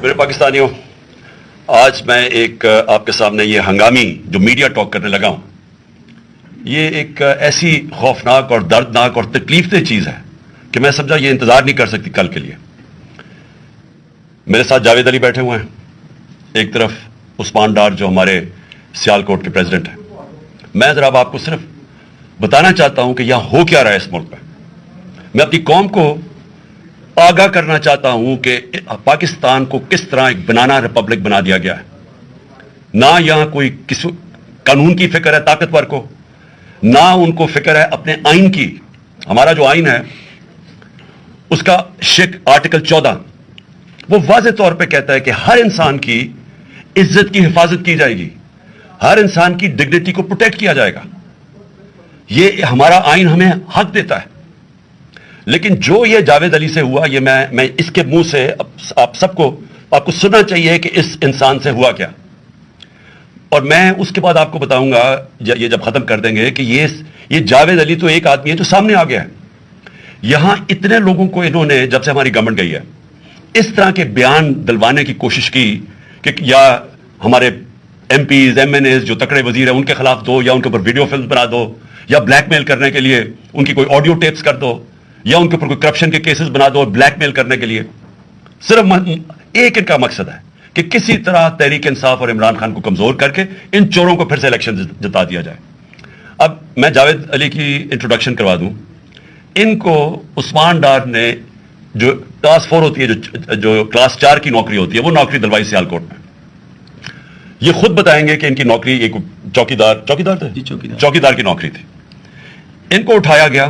میرے پاکستانیوں، آج میں ایک آپ کے سامنے یہ ہنگامی جو میڈیا ٹاک کرنے لگا ہوں، یہ ایک ایسی خوفناک اور دردناک اور تکلیف دہ چیز ہے کہ میں سمجھا یہ انتظار نہیں کر سکتی کل کے لیے۔ میرے ساتھ جاوید علی بیٹھے ہوئے ہیں، ایک طرف عثمان ڈار جو ہمارے سیالکوٹ کے پریزیڈنٹ ہیں۔ میں ذرا آپ کو صرف بتانا چاہتا ہوں کہ یہاں ہو کیا رہا ہے اس ملک میں۔ میں اپنی قوم کو آگاہ کرنا چاہتا ہوں کہ پاکستان کو کس طرح ایک بنانا ریپبلک بنا دیا گیا ہے۔ نہ یہاں کوئی قانون کی فکر ہے طاقتور کو، نہ ان کو فکر ہے اپنے آئین کی۔ ہمارا جو آئین ہے اس کا آرٹیکل 14 وہ واضح طور پہ کہتا ہے کہ ہر انسان کی عزت کی حفاظت کی جائے گی، ہر انسان کی ڈگنیٹی کو پروٹیکٹ کیا جائے گا۔ یہ ہمارا آئین ہمیں حق دیتا ہے۔ لیکن جو یہ جاوید علی سے ہوا، یہ میں اس کے منہ سے آپ کو سننا چاہیے کہ اس انسان سے ہوا کیا، اور میں اس کے بعد آپ کو بتاؤں گا یہ جب ختم کر دیں گے کہ یہ جاوید علی تو ایک آدمی ہے جو سامنے آ گیا ہے۔ یہاں اتنے لوگوں کو انہوں نے جب سے ہماری گورنمنٹ گئی ہے اس طرح کے بیان دلوانے کی کوشش کی کہ یا ہمارے M Ps M N As جو تکڑے وزیر ہیں ان کے خلاف دو، یا ان کے اوپر ویڈیو فلم بنا دو، یا بلیک میل کرنے کے لیے ان کی کوئی آڈیو ٹیپس کر دو، یا ان کے اوپر کوئی کرپشن کے کیسز بنا دو بلیک میل کرنے کے لیے۔ صرف ایک ان کا مقصد ہے کہ کسی طرح تحریک انصاف اور عمران خان کو کمزور کر کے ان چوروں کو پھر سے الیکشن جتا دیا جائے۔ اب میں جاوید علی کی انٹروڈکشن کروا دوں۔ ان کو عثمان ڈار نے جو کلاس 4 ہوتی ہے، جو کلاس 4 کی نوکری ہوتی ہے، وہ نوکری دلوائی سیالکوٹ میں۔ یہ خود بتائیں گے کہ ان کی نوکری ایک چوکیدار کی نوکری تھی۔ ان کو اٹھایا گیا،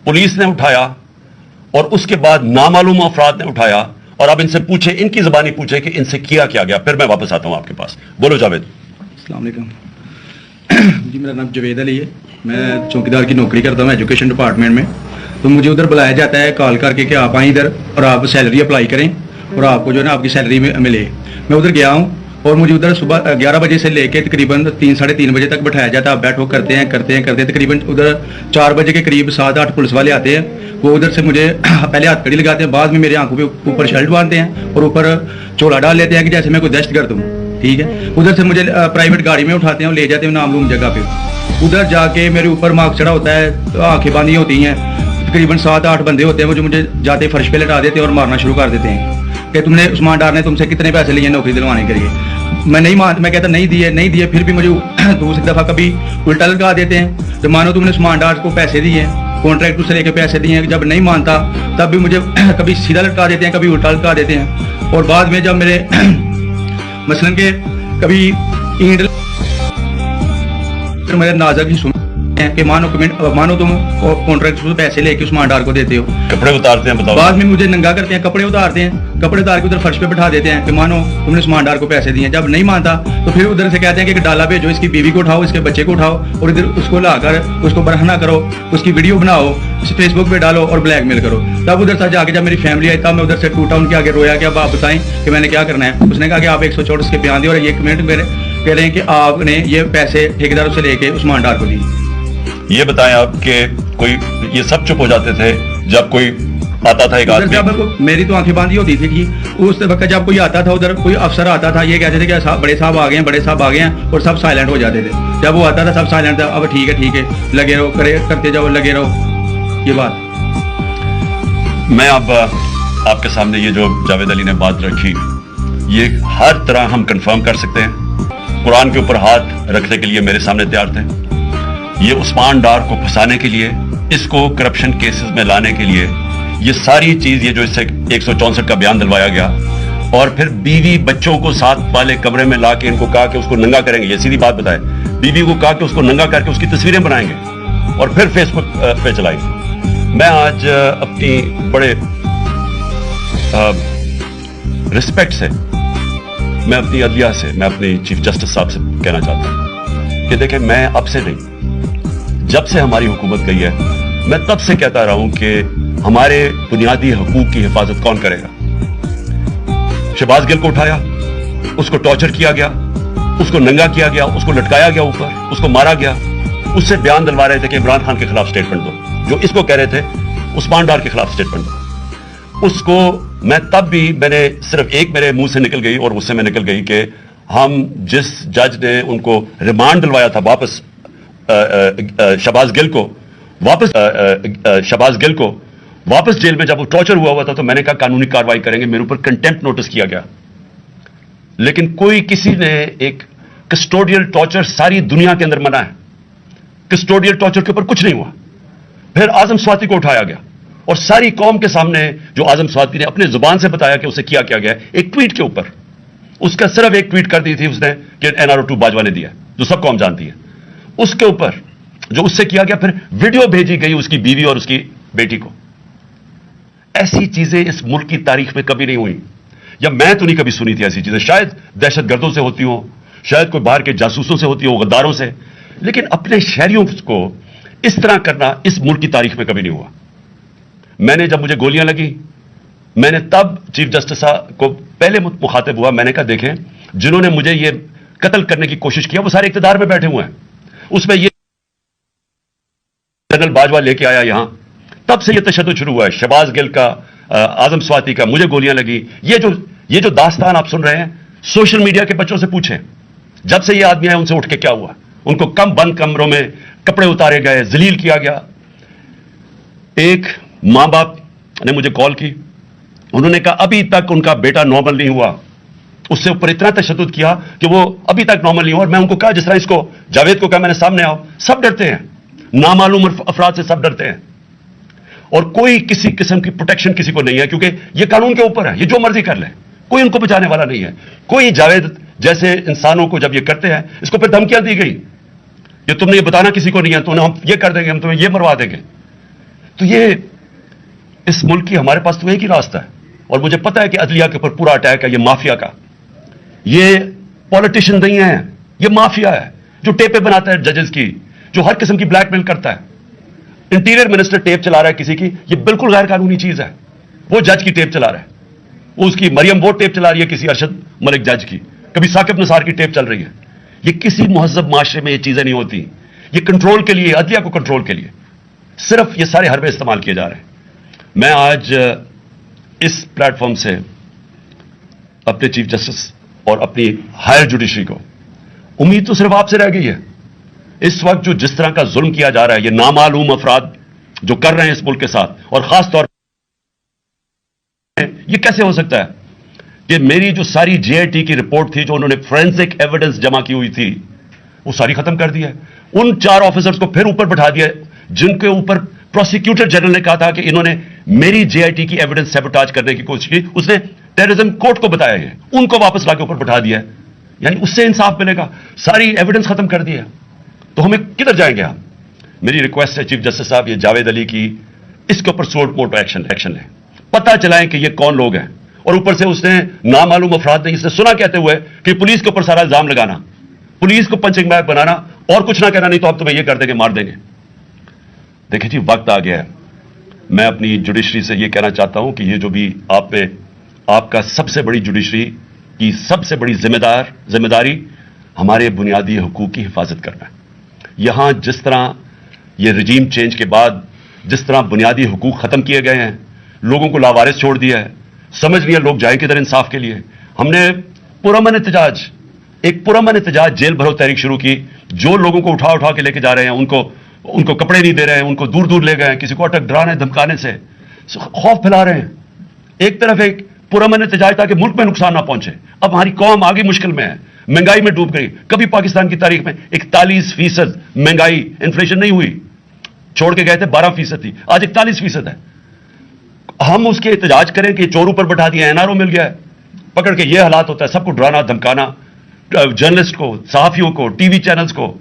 پولیس نے اٹھایا، اور اس کے بعد نامعلوم افراد نے اٹھایا، اور اب ان سے پوچھے، ان کی زبانی پوچھے کہ ان سے کیا گیا۔ پھر میں واپس آتا ہوں آپ کے پاس۔ بولو جاوید۔ السلام علیکم جی، میرا نام جاوید علی ہے، میں چوکیدار کی نوکری کرتا ہوں ایجوکیشن ڈپارٹمنٹ میں۔ تو مجھے ادھر بلایا جاتا ہے کال کر کے کہ آپ آئیں ادھر اور آپ سیلری اپلائی کریں اور آپ کو جو ہے نا آپ کی سیلری ملے۔ میں ادھر گیا ہوں اور مجھے ادھر صبح 11 بجے سے لے کے تقریباً 3 ساڑھے 3 بجے تک بٹھایا جاتا ہے۔ آپ بیٹھو، کرتے ہیں تقریباً ادھر 4 بجے کے قریب 7-8 پولیس والے آتے ہیں۔ وہ ادھر سے مجھے پہلے ہاتھ کڑی لگاتے ہیں، بعد میں میرے آنکھوں پہ اوپر شرٹ باندھتے ہیں اور اوپر چولا ڈال لیتے ہیں کہ جیسے میں کوئی دہشت گرد ہوں، ٹھیک ہے۔ ادھر سے مجھے پرائیویٹ گاڑی میں اٹھاتے ہیں اور لے جاتے ہیں نام روم جگہ پہ۔ ادھر جا کے میرے اوپر مارک چڑھا ہوتا ہے، آنکھیں باندھی ہوتی ہیں، تقریباً 7-8 بندے ہوتے ہیں وہ جو مجھے جاتے فرش پہ لٹا دیتے ہیں اور مارنا شروع کر دیتے ہیں کہ تم نے عثمان ڈار نے تم سے کتنے پیسے لیے نوکری دلوانے کے لیے۔ میں نہیں مانتا، میں کہتا نہیں دیے، پھر بھی مجھے دوسری دفعہ کبھی الٹا لٹکا دیتے ہیں تو مانو تم نے عثمان ڈار کو پیسے دیے ہیں، کانٹریکٹ سے لے کے پیسے دیے ہیں۔ جب نہیں مانتا تب بھی مجھے کبھی سیدھا لٹکا دیتے ہیں، کبھی الٹا لٹکا دیتے ہیں۔ اور بعد میں جب میرے مثلاً کہ کبھی اینٹ میرے نازک ہی سن کہ مانو تم کانٹریکٹ سے پیسے لے کے عثمان ڈار کو دیتے ہو، کپڑے اتارتے ہیں، بتاؤ۔ بعد میں مجھے ننگا کرتے ہیں، کپڑے اتار کے ادھر فرش پہ بٹھا دیتے ہیں کہ مانو تم نے عثمان ڈار کو پیسے دیے ہیں۔ جب نہیں مانتا تو پھر ادھر سے کہتے ہیں کہ ایک ڈالا بھیجو، اس کی بیوی کو اٹھاؤ، اس کے بچے کو اٹھاؤ اور ادھر اس کو لا کر اس کو برہنہ کرو، اس کی ویڈیو بناؤ، فیس بک پہ ڈالو اور بلیک میل کرو۔ تب ادھر سے جا کے جب میری فیملی آئی تب میں ادھر سے ٹوٹا، ان کے آگے رویا کہ اب آپ بتائیں کہ میں نے کیا کرنا ہے۔ اس نے کہا کہ آپ 164 کے بیان دیں، اور یہ کمنٹ میرے کہہ رہے ہیں کہ آپ نے یہ پیسے ٹھیکیداروں سے لے کے عثمان ڈار کو دی۔ یہ بتائیں آپ کہ کوئی یہ سب چپ ہو جاتے تھے جب کوئی آتا تھا ایک آدمی؟ میری تو آنکھیں باندھی ہوتی تھی اس وقت جب کوئی آتا تھا، ادھر کوئی افسر آتا تھا، یہ کہتے تھے کہ بڑے صاحب آ گئے ہیں اور سب سائلنٹ ہو جاتے تھے۔ جب وہ آتا تھا سب سائلنٹ تھا، اب ٹھیک ہے لگے رہو، کرتے جاؤ، لگے رہو۔ یہ بات میں اب آپ کے سامنے یہ جو جاوید علی نے بات رکھی، یہ ہر طرح ہم کنفرم کر سکتے ہیں۔ قرآن کے اوپر ہاتھ رکھنے کے لیے میرے سامنے تیار تھے۔ یہ عثمان ڈار کو پھنسانے کے لیے، اس کو کرپشن کیسز میں لانے کے لیے، یہ ساری چیز، یہ جو اس سے 164 کا بیان دلوایا گیا، اور پھر بیوی بچوں کو ساتھ والے کمرے میں لا کے ان کو کہا کہ اس کو ننگا کریں گے۔ یہ سیدھی بات بتائے، بیوی کو کہا کہ اس کو ننگا کر کے اس کی تصویریں بنائیں گے اور پھر فیس بک پہ چلائیں گے۔ میں آج اپنی بڑے رسپیکٹ سے میں اپنی عدلیہ سے، میں اپنی چیف جسٹس صاحب سے کہنا چاہتا ہوں کہ دیکھیں، میں اب سے نہیں، جب سے ہماری حکومت گئی ہے میں تب سے کہتا رہا ہوں کہ ہمارے بنیادی حقوق کی حفاظت کون کرے گا؟ شہباز گل کو اٹھایا، اس کو ٹارچر کیا گیا، اس کو ننگا کیا گیا، اس کو لٹکایا گیا اوپر، اس کو مارا گیا، اس سے بیان دلوا رہے تھے کہ عمران خان کے خلاف سٹیٹمنٹ دو، جو اس کو کہہ رہے تھے عثمان ڈار کے خلاف سٹیٹمنٹ دو۔ اس کو میں تب بھی میں نے صرف ایک میرے منہ سے نکل گئی اور اس سے میں نکل گئی کہ ہم جس جج نے ان کو ریمانڈ دلوایا تھا واپس شہباز گل کو واپس جیل میں جب وہ ٹارچر ہوا تھا تو میں نے کہا قانونی کارروائی کریں گے. میرے اوپر کنٹمپٹ نوٹس کیا گیا, لیکن کوئی کسی نے ایک کسٹوڈیل ٹارچر ساری دنیا کے اندر منع ہے, کسٹوڈیل ٹارچر کے اوپر کچھ نہیں ہوا. پھر اعظم سواتی کو اٹھایا گیا اور ساری قوم کے سامنے جو اعظم سواتی نے اپنے زبان سے بتایا کہ اسے کیا گیا ایک ٹویٹ کے اوپر, اس کا صرف ایک ٹویٹ کر دی تھی اس نے کہ NRO2 باجوہ نے دیا, جو سب قوم جانتی ہے. اس کے اوپر جو اس سے کیا گیا, پھر ویڈیو بھیجی گئی اس کی بیوی اور اس کی بیٹی کو. ایسی چیزیں اس ملک کی تاریخ میں کبھی نہیں ہوئی, یا میں تو نہیں کبھی سنی تھی ایسی چیزیں. شاید دہشت گردوں سے ہوتی ہوں, شاید کوئی باہر کے جاسوسوں سے ہوتی ہوں, غداروں سے, لیکن اپنے شہریوں کو اس طرح کرنا اس ملک کی تاریخ میں کبھی نہیں ہوا. میں نے جب مجھے گولیاں لگی, میں نے تب چیف جسٹس کو پہلے مخاطب ہوا. میں نے کہا دیکھیں, جنہوں نے مجھے یہ قتل کرنے کی کوشش کیا وہ سارے اقتدار میں بیٹھے ہوئے ہیں. اس میں یہ جنرل باجوہ لے کے آیا یہاں, تب سے یہ تشدد شروع ہوا ہے. شہباز گل کا, اعظم سواتی کا, مجھے گولیاں لگی. یہ جو داستان آپ سن رہے ہیں, سوشل میڈیا کے بچوں سے پوچھیں, جب سے یہ آدمی آئے ان سے اٹھ کے کیا ہوا. ان کو بند کمروں میں کپڑے اتارے گئے, ذلیل کیا گیا. ایک ماں باپ نے مجھے کال کی, انہوں نے کہا ابھی تک ان کا بیٹا نارمل نہیں ہوا. اس سے اوپر اتنا تشدد کیا کہ وہ ابھی تک نارمل نہیں ہوا. اور میں ان کو کہا, جس طرح اس کو جاوید کو کہا میں نے, سامنے آؤ. سب ڈرتے ہیں, نامعلوم افراد سے سب ڈرتے ہیں, اور کوئی کسی قسم کی پروٹیکشن کسی کو نہیں ہے, کیونکہ یہ قانون کے اوپر ہے, یہ جو مرضی کر لیں, کوئی ان کو بچانے والا نہیں ہے. کوئی جاوید جیسے انسانوں کو جب یہ کرتے ہیں, اس کو پھر دھمکیاں دی گئی, یہ تم نے یہ بتانا کسی کو نہیں ہے, تو ہم یہ کر دیں گے, ہم تمہیں یہ مروا دیں گے. تو یہ اس ملک کی ہمارے پاس تو ایک ہی راستہ ہے, اور مجھے پتا ہے کہ عدلیہ کے اوپر پورا اٹیک ہے یہ مافیا کا. یہ پولیٹیشین نہیں ہے, یہ مافیا ہے جو ٹیپیں بناتا ہے ججز کی, جو ہر قسم کی بلیک میل کرتا ہے. انٹیریئر منسٹر ٹیپ چلا رہا ہے کسی کی, یہ بالکل غیر قانونی چیز ہے. وہ جج کی ٹیپ چلا رہا ہے, وہ اس کی مریم وہ ٹیپ چلا رہی ہے کسی ارشد ملک جج کی, کبھی ثاقب نثار کی ٹیپ چل رہی ہے. یہ کسی مہذب معاشرے میں یہ چیزیں نہیں ہوتی. یہ کنٹرول کے لیے, عدلیہ کو کنٹرول کے لیے صرف یہ سارے حربے استعمال کیے جا رہے ہیں. میں آج اس پلیٹ فارم سے اپنے چیف جسٹس اور اپنی ہائر جوڈیشری کو, امید تو صرف آپ سے رہ گئی ہے. اس وقت جو جس طرح کا ظلم کیا جا رہا ہے, یہ نامعلوم افراد جو کر رہے ہیں اس ملک کے ساتھ, اور خاص طور پر یہ کیسے ہو سکتا ہے کہ میری جو ساری JIT کی رپورٹ تھی, جو انہوں نے فورینسک ایویڈنس جمع کی ہوئی تھی, وہ ساری ختم کر دی ہے. ان 4 آفیسرز کو پھر اوپر بٹھا دیا جن کے اوپر پروسیکیوٹر جنرل نے کہا تھا کہ انہوں نے میری JIT کی ایویڈنس سیبوٹاج کرنے کی کوشش کی. اس نے ٹیررزم کورٹ کو بتایا ہے, ان کو واپس لا کے اوپر بٹھا دیا ہے. یعنی اس سے انصاف ملے گا. ساری ایویڈنس ختم کر دی ہے, تو ہمیں کدھر جائیں گے ہم؟ میری ریکویسٹ ہے چیف جسٹس صاحب, یہ جاوید علی کی, اس کے اوپر سوٹ موٹو ایکشن لیں. پتہ چلائیں کہ یہ کون لوگ ہیں. اور اوپر سے اس نے نامعلوم افراد نے اسے سنا کہتے ہوئے کہ پولیس کے اوپر سارا الزام لگانا, پولیس کو پنچنگ بیگ بنانا, اور کچھ نہ کہنا, نہیں تو اب تمہیں یہ کر دیں گے, مار دیں گے. دیکھیں جی, وقت آ گیا ہے. میں اپنی جوڈیشری سے یہ کہنا چاہتا ہوں کہ یہ جو بھی آپ کا سب سے بڑی جوڈیشری کی سب سے بڑی ذمہ داری ہمارے بنیادی حقوق کی حفاظت کرنا ہے. یہاں جس طرح یہ رجیم چینج کے بعد جس طرح بنیادی حقوق ختم کیے گئے ہیں, لوگوں کو لاوارث چھوڑ دیا ہے, سمجھ لیا لوگ جائیں کدھر انصاف کے لیے. ہم نے پرامن احتجاج جیل بھرو تحریک شروع کی. جو لوگوں کو اٹھا کے لے کے جا رہے ہیں, ان کو کپڑے نہیں دے رہے ہیں, ان کو دور دور لے گئے ہیں, کسی کو اٹک ڈرانے دھمکانے سے خوف پھیلا رہے ہیں. ایک طرف ایک پرامن احتجاج تھا کہ ملک میں نقصان نہ پہنچے. اب ہماری قوم آگے مشکل میں ہے, مہنگائی میں ڈوب گئی. کبھی پاکستان کی تاریخ میں 41% مہنگائی انفلیشن نہیں ہوئی, چھوڑ کے گئے تھے 12% تھی, آج 41% ہے. ہم اس کے احتجاج کریں کہ چور اوپر بٹھا دیا, NRO مل گیا ہے پکڑ کے. یہ حالات ہوتا ہے, سب کو ڈرانا دھمکانا, جرنلسٹ کو, صحافیوں کو, ٹی وی چینلز کو.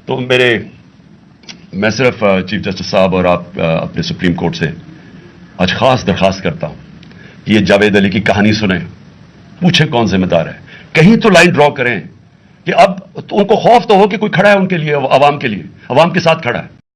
تو میں صرف چیف جسٹس صاحب اور آپ اپنے سپریم کورٹ سے آج خاص درخواست کرتا ہوں کہ یہ جاوید علی کی کہانی سنیں, پوچھیں کون ذمہ دار ہے, کہیں تو لائن ڈرا کریں کہ اب ان کو خوف تو ہو کہ کوئی کھڑا ہے ان کے لیے, عوام کے لیے, عوام کے ساتھ کھڑا ہے.